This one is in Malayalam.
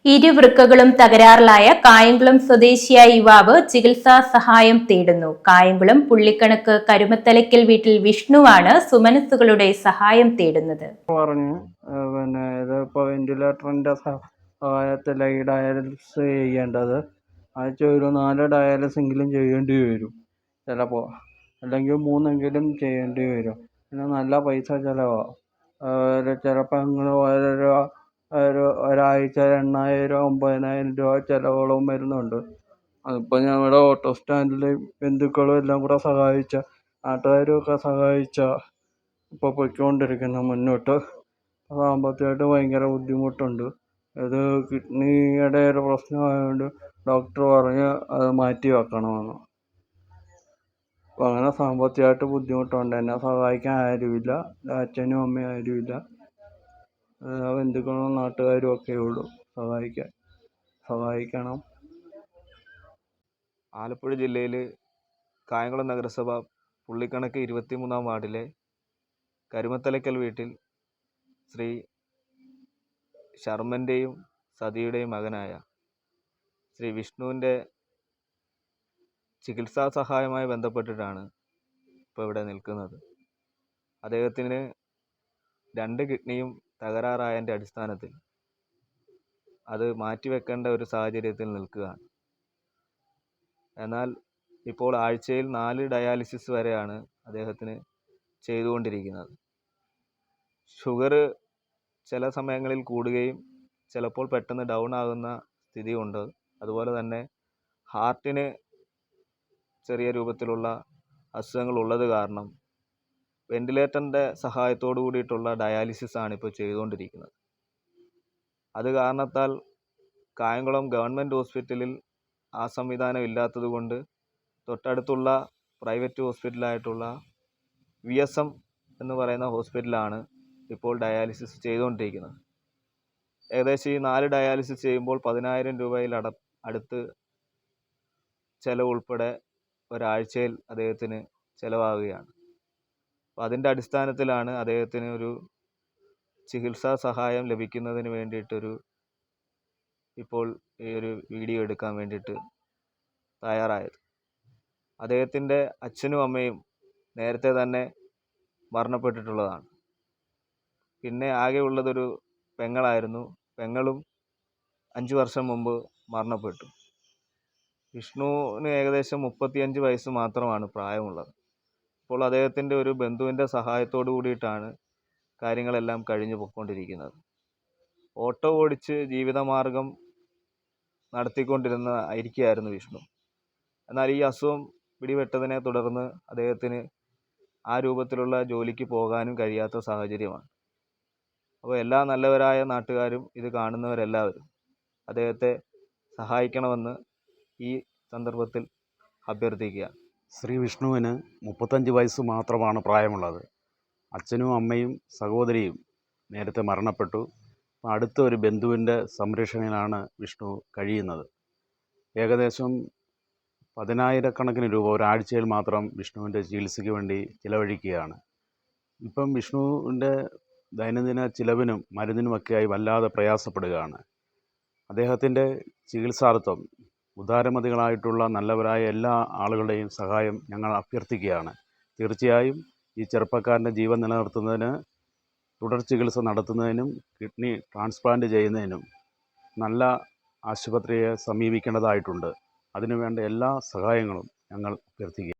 ഇരുവൃക്കകളും തകരാറിലായ കായംകുളം സ്വദേശിയായ യുവാവ് ചികിത്സാ സഹായം തേടുന്നു. കായംകുളം പുള്ളിക്കണക്ക് കരുമത്തലയ്ക്കൽ വീട്ടിൽ വിഷ്ണുവാണ് സുമനസ്സുകളുടെ സഹായം തേടുന്നത്. ഇതിപ്പോൾ വെന്റിലേറ്ററിൻ്റെ സഹായത്തിലാണ് ഈ ഡയാലിസിസ് ചെയ്യേണ്ടത്. ആഴ്ച ഒരു 4 ഡയാലിസിസെങ്കിലും ചെയ്യേണ്ടി വരും ചിലപ്പോൾ, അല്ലെങ്കിൽ 3 ചെയ്യേണ്ടി വരും. പിന്നെ നല്ല പൈസ ചിലവാണ്. ചിലപ്പോൾ ഒരാഴ്ച 8,000 9,000 രൂപ ചിലവുകളും വരുന്നുണ്ട്. അതിപ്പോൾ ഞങ്ങളുടെ ഓട്ടോ സ്റ്റാൻഡിൽ ബന്ധുക്കളും എല്ലാം കൂടെ സഹായിച്ച, നാട്ടുകാരും ഒക്കെ സഹായിച്ച ഇപ്പോൾ പൊയ്ക്കൊണ്ടിരിക്കുന്നത് മുന്നോട്ട്. സാമ്പത്തികമായിട്ട് ഭയങ്കര ബുദ്ധിമുട്ടുണ്ട്. ഇത് കിഡ്നിയുടെ ഒരു പ്രശ്നമായതുകൊണ്ട് ഡോക്ടർ പറഞ്ഞ് അത് മാറ്റി വെക്കണമെന്ന്. അപ്പോൾ അങ്ങനെ സാമ്പത്തികമായിട്ട് ബുദ്ധിമുട്ടുണ്ട്. എന്നെ സഹായിക്കാൻ ആരുമില്ല, അച്ഛനും അമ്മയും ആരുമില്ല. ബന്ധുക്കളും നാട്ടുകാരും ഒക്കെ ഉള്ളൂ സഹായിക്കണം. ആലപ്പുഴ ജില്ലയിൽ കായംകുളം നഗരസഭ പുള്ളിക്കണക്ക് 23-ാം വാർഡിലെ കരുമത്തലയ്ക്കൽ വീട്ടിൽ ശ്രീ ശർമ്മൻ്റെയും സതിയുടെയും മകനായ ശ്രീ വിഷ്ണുവിൻ്റെ ചികിത്സാ സഹായവുമായി ബന്ധപ്പെട്ടിട്ടാണ് ഇപ്പോൾ ഇവിടെ നിൽക്കുന്നത്. അദ്ദേഹത്തിന് 2 കിഡ്നിയും തകരാറായതിൻ്റെ അടിസ്ഥാനത്തിൽ അത് മാറ്റിവെക്കേണ്ട ഒരു സാഹചര്യത്തിൽ നിൽക്കുകയാണ്. എന്നാൽ ഇപ്പോൾ ആഴ്ചയിൽ 4 ഡയാലിസിസ് വരെയാണ് അദ്ദേഹത്തിന് ചെയ്തുകൊണ്ടിരിക്കുന്നത്. ഷുഗർ ചില സമയങ്ങളിൽ കൂടുകയും ചിലപ്പോൾ പെട്ടെന്ന് ഡൗൺ ആകുന്ന സ്ഥിതിയുണ്ട്. അതുപോലെ തന്നെ ഹാർട്ടിന് ചെറിയ രൂപത്തിലുള്ള അസുഖങ്ങൾ ഉള്ളത് കാരണം വെന്റിലേറ്ററിൻ്റെ സഹായത്തോടു കൂടിയിട്ടുള്ള ഡയാലിസിസ് ആണ് ഇപ്പോൾ ചെയ്തുകൊണ്ടിരിക്കുന്നത്. അത് കാരണത്താൽ കായംകുളം ഗവൺമെൻറ് ഹോസ്പിറ്റലിൽ ആ സംവിധാനം ഇല്ലാത്തത് കൊണ്ട് തൊട്ടടുത്തുള്ള പ്രൈവറ്റ് ഹോസ്പിറ്റലായിട്ടുള്ള VSM എന്ന് പറയുന്ന ഹോസ്പിറ്റലാണ് ഇപ്പോൾ ഡയാലിസിസ് ചെയ്തുകൊണ്ടിരിക്കുന്നത്. ഏകദേശം ഈ 4 ഡയാലിസിസ് ചെയ്യുമ്പോൾ 10,000 രൂപയിൽ അടുത്ത് ചിലവ് ഉൾപ്പെടെ ഒരാഴ്ചയിൽ അദ്ദേഹത്തിന് ചിലവാകുകയാണ്. അപ്പോൾ അതിൻ്റെ അടിസ്ഥാനത്തിലാണ് അദ്ദേഹത്തിന് ഒരു ചികിത്സാ സഹായം ലഭിക്കുന്നതിന് വേണ്ടിയിട്ടൊരു ഇപ്പോൾ ഈ ഒരു വീഡിയോ എടുക്കാൻ വേണ്ടിയിട്ട് തയ്യാറായത്. അദ്ദേഹത്തിൻ്റെ അച്ഛനും അമ്മയും നേരത്തെ തന്നെ മരണപ്പെട്ടിട്ടുള്ളതാണ്. പിന്നെ ആകെ ഉള്ളതൊരു പെങ്ങളായിരുന്നു. പെങ്ങളും 5 വർഷം മുമ്പ് മരണപ്പെട്ടു. വിഷ്ണുവിന് ഏകദേശം 35 വയസ്സ് മാത്രമാണ് പ്രായമുള്ളത്. ഇപ്പോൾ അദ്ദേഹത്തിൻ്റെ ഒരു ബന്ധുവിൻ്റെ സഹായത്തോടു കൂടിയിട്ടാണ് കാര്യങ്ങളെല്ലാം കഴിഞ്ഞു പോയിക്കൊണ്ടിരിക്കുന്നത്. ഓട്ടോ ഓടിച്ച് ജീവിതമാർഗം നടത്തിക്കൊണ്ടിരുന്നതായിരിക്കുകയായിരുന്നു വിഷ്ണു. എന്നാൽ ഈ അസുഖം പിടിപെട്ടതിനെ തുടർന്ന് അദ്ദേഹത്തിന് ആ രൂപത്തിലുള്ള ജോലിക്ക് പോകാനും കഴിയാത്ത സാഹചര്യമാണ്. അപ്പോൾ എല്ലാ നല്ലവരായ നാട്ടുകാരും ഇത് കാണുന്നവരെല്ലാവരും അദ്ദേഹത്തെ സഹായിക്കണമെന്ന് ഈ സന്ദർഭത്തിൽ അഭ്യർത്ഥിക്കുകയാണ്. ശ്രീ വിഷ്ണുവിന് 35 വയസ്സ് മാത്രമാണ് പ്രായമുള്ളത്. അച്ഛനും അമ്മയും സഹോദരിയും നേരത്തെ മരണപ്പെട്ടു. അടുത്ത ഒരു ബന്ധുവിൻ്റെ സംരക്ഷണയിലാണ് വിഷ്ണു കഴിയുന്നത്. ഏകദേശം 10,000 രൂപ ഒരാഴ്ചയിൽ മാത്രം വിഷ്ണുവിൻ്റെ ചികിത്സയ്ക്ക് വേണ്ടി ചിലവഴിക്കുകയാണ്. ഇപ്പം വിഷ്ണുവിൻ്റെ ദൈനംദിന ചിലവിനും മരുന്നിനുമൊക്കെയായി വല്ലാതെ പ്രയാസപ്പെടുകയാണ്. അദ്ദേഹത്തിൻ്റെ ചികിത്സാർത്ഥം ഉദാരമതികളായിട്ടുള്ള നല്ലവരായ എല്ലാ ആളുകളുടെയും സഹായം ഞങ്ങൾ അഭ്യർത്ഥിക്കുകയാണ്. തീർച്ചയായും ഈ ചെറുപ്പക്കാരൻ്റെ ജീവൻ നിലനിർത്തുന്നതിന്, തുടർ ചികിത്സ നടത്തുന്നതിനും, കിഡ്നി ട്രാൻസ്പ്ലാന്റ് ചെയ്യുന്നതിനും നല്ല ആശുപത്രിയെ സമീപിക്കേണ്ടതായിട്ടുണ്ട്. അതിനുവേണ്ട എല്ലാ സഹായങ്ങളും ഞങ്ങൾ അഭ്യർത്ഥിക്കുക.